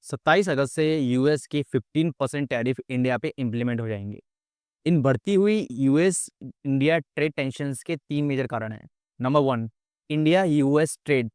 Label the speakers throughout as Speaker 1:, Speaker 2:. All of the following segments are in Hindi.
Speaker 1: 27 अगस्त से यूएस के 15% टैरिफ इंडिया पे इम्प्लीमेंट हो जाएंगे। इन बढ़ती हुई यूएस इंडिया ट्रेड टेंशन्स के 3 मेजर कारण हैं। Number 1, India US trade.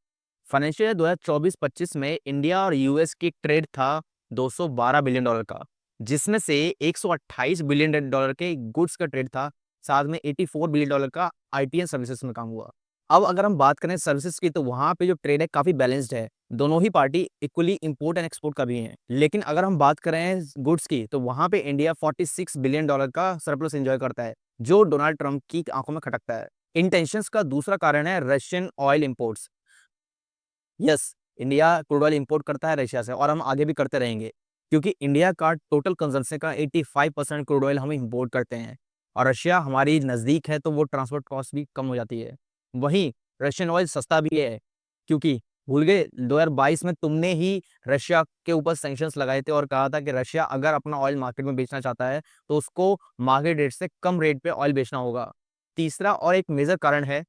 Speaker 1: Financial year 2024-25 में इंडिया और यूएस की ट्रेड था $212 बिलियन का, जिसमें से $128 बिलियन के गुड्स का ट्रेड था, साथ में $84 बिलियन का आईटी एंड सर्विसेज में काम हुआ। अब अगर हम बात करें सर्विसेज की, तो वहाँ पे जो ट्रेड है काफ़ी बैलेंस्ड है। दोनों ही party equally import and export कर रही हैं। लेकिन अगर हम बात करें गुड्स की, तो वहाँ पे इंडिया $46 बिलियन का सरप्लस एंजॉय करता है, जो डोनाल्ड ट्रंप की आंखों में खटकता है। इन टेंशंस का दूसरा कारण है Russian oil imports. Yes, India crude oil import करता है रशिया से, और हम आगे भी करते रहेंगे, क्योंकि इंडिया का टोटल कंजम्पशन का 85% क्रूड ऑयल हम इंपोर्ट करते हैं, और रशिया हमारी नज़दीक है, तो वो ट्रांसपोर्ट कॉस्ट भी कम हो जाती है। वहीं रशियन ऑयल सस्ता भी है, क्योंकि भूल गए 2022 में तुमने ही रशिया के ऊपर सैंक्शंस लगाए थे और कहा था कि रशिया अगर अपना ऑयल मार्केट में बेचना चाहता है, तो उसको मार्केट रेट से कम रेट पे ऑयल बेचना होगा। तीसरा और एक मेजर कारण है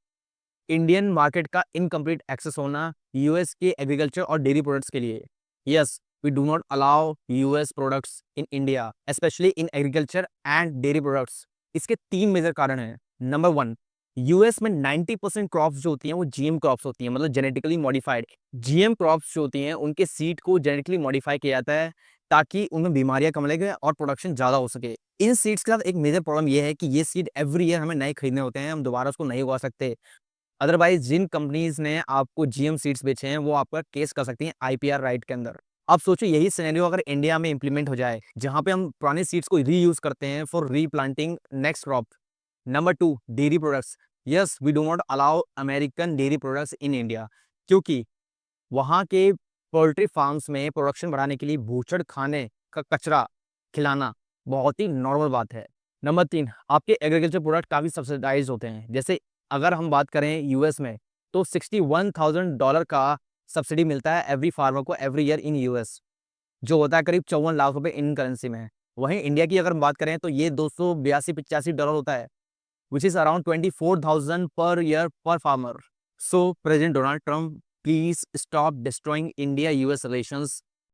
Speaker 1: इंडियन मार्केट का इनकम्प्लीट एक्सेस होना यूएस के एग्रीकल्चर और डेयरी प्रोडक्ट्स के लिए। Yes, we do not allow US products in India, especially in agriculture and dairy products. इसके 3 मेजर कारण हैं। नंबर 1, यूएस में 90% क्रॉप्स जो होती हैं वो जीएम क्रॉप्स होती हैं, मतलब जेनेटिकली मॉडिफाइड। जीएम क्रॉप्स जो होती हैं उनके सीड को जेनेटिकली मॉडिफाई किया जाता है, ताकि उनमें बीमारियां कम लगे और प्रोडक्शन ज़्यादा हो सके। इन सीड्स के साथ एक मेजर प्रॉब्लम ये है कि ये सीड एवरी ईयर हमें नए खरीदने होते हैं, हम दोबारा उसको नहीं उगा सकते। अदरवाइज जिन कंपनीज ने आपको जीएम सीड्स बेचे हैं, वो आपका केस कर सकती हैं आईपीआर राइट के अंदर। अब सोचो यही सिनेरियो अगर इंडिया में इंप्लीमेंट हो जाए, जहां पे हम पुराने सीड्स को रीयूज करते हैं for replanting next crop. Number 2, dairy products. Yes, we do not allow American dairy products in India, क्योंकि वहाँ के पोल्ट्री फार्म्स में प्रोडक्शन बढ़ाने के लिए बूचड़ खाने का कचरा खिलाना बहुत ही नॉर्मल बात है। नंबर 3, आपके एग्रीकल्चर प्रोडक्ट काफ़ी सब्सिडाइज होते हैं। जैसे अगर हम बात करें यूएस में, तो $61,000 का सब्सिडी मिलता है एवरी फार्मर को एवरी ईयर इन यूएस, जो होता है करीब 54 लाख रुपए इन करेंसी में। वहीं इंडिया की अगर हम बात करें, तो ये $282-85 होता है, which is around 24,000 per year per farmer. So, President Donald Trump, please stop destroying India-US relations